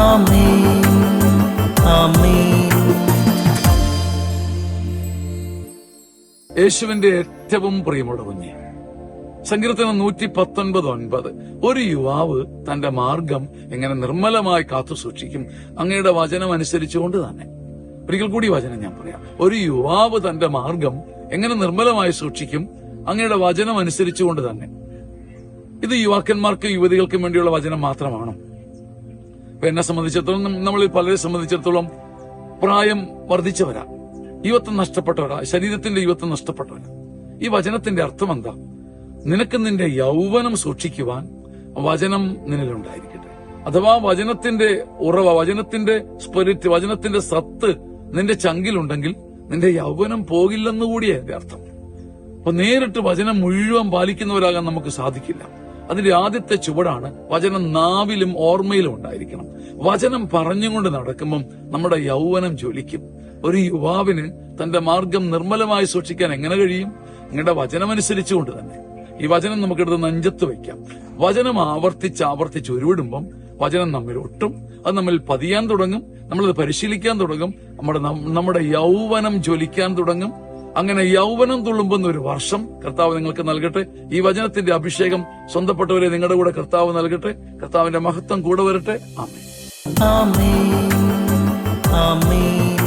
ആമേൻ, ആമേൻ. യേശുവിന്റെ ഏറ്റവും പ്രിയമുള്ള കുഞ്ഞെ, സങ്കീർത്തനം 119:9 ഒരു യുവാവ് തന്റെ മാർഗം എങ്ങനെ നിർമ്മലമായി കാത്തു സൂക്ഷിക്കും? അങ്ങയുടെ വചനം അനുസരിച്ചുകൊണ്ട് തന്നെ. ഒരിക്കൽ കൂടി വചനം ഞാൻ പറയാം. ഒരു യുവാവ് തന്റെ മാർഗം എങ്ങനെ നിർമ്മലമായി സൂക്ഷിക്കും? അങ്ങയുടെ വചനം അനുസരിച്ചുകൊണ്ട് തന്നെ. ഇത് യുവാക്കന്മാർക്കും യുവതികൾക്കും വേണ്ടിയുള്ള വചനം മാത്രമാണോ? എന്നെ സംബന്ധിച്ചിടത്തോളം, നമ്മളിൽ പലരെ സംബന്ധിച്ചിടത്തോളം പ്രായം വർദ്ധിച്ചവരാ, യുവത്വം നഷ്ടപ്പെട്ടവരാ, ശരീരത്തിന്റെ യുവത്വം നഷ്ടപ്പെട്ടവരാ. ഈ വചനത്തിന്റെ അർത്ഥം എന്താ? നിനക്ക് നിന്റെ യൗവനം സൂക്ഷിക്കുവാൻ വചനം നിന്നിലുണ്ടായിരിക്കട്ടെ. അഥവാ വചനത്തിന്റെ ഉറവ, വചനത്തിന്റെ സ്പിരിറ്റ്, വചനത്തിന്റെ സത്ത് നിന്റെ ചങ്കിലുണ്ടെങ്കിൽ നിന്റെ യൗവനം പോകില്ലെന്നുകൂടിയേ എന്റെ അർത്ഥം. അപ്പൊ നേരിട്ട് വചനം മുഴുവൻ പാലിക്കുന്നവരാകാൻ നമുക്ക് സാധിക്കില്ല. അതിന്റെ ആദ്യത്തെ ചുവടാണ് വചനം നാവിലും ഓർമ്മയിലും ഉണ്ടായിരിക്കണം. വചനം പറഞ്ഞുകൊണ്ട് നടക്കുമ്പം നമ്മുടെ യൗവനം ജ്വലിക്കും. ഒരു യുവാവിന് തന്റെ മാർഗം നിർമ്മലമായി സൂക്ഷിക്കാൻ എങ്ങനെ കഴിയും? നിങ്ങളുടെ വചനമനുസരിച്ചുകൊണ്ട് തന്നെ. ഈ വചനം നമുക്കെടുത്ത് നെഞ്ചത്ത് വയ്ക്കാം. വചനം ആവർത്തിച്ച് ഉരുവിടുമ്പം വചനം നമ്മിൽ ഒട്ടും, അത് നമ്മിൽ പതിയാൻ തുടങ്ങും, നമ്മളത് പരിശീലിക്കാൻ തുടങ്ങും, നമ്മുടെ യൗവനം ജ്വലിക്കാൻ തുടങ്ങും. അങ്ങനെ യൗവനം തുളുമ്പുന്ന ഒരു വർഷം കർത്താവ് നിങ്ങൾക്ക് നൽകട്ടെ. ഈ വചനത്തിന്റെ അഭിഷേകം സ്വന്തപ്പെട്ടവരെ നിങ്ങളുടെ കൂടെ കർത്താവ് നൽകട്ടെ. കർത്താവിന്റെ മഹത്വം കൂടെ വരട്ടെ. ആമേൻ, ആമേൻ, ആമേൻ.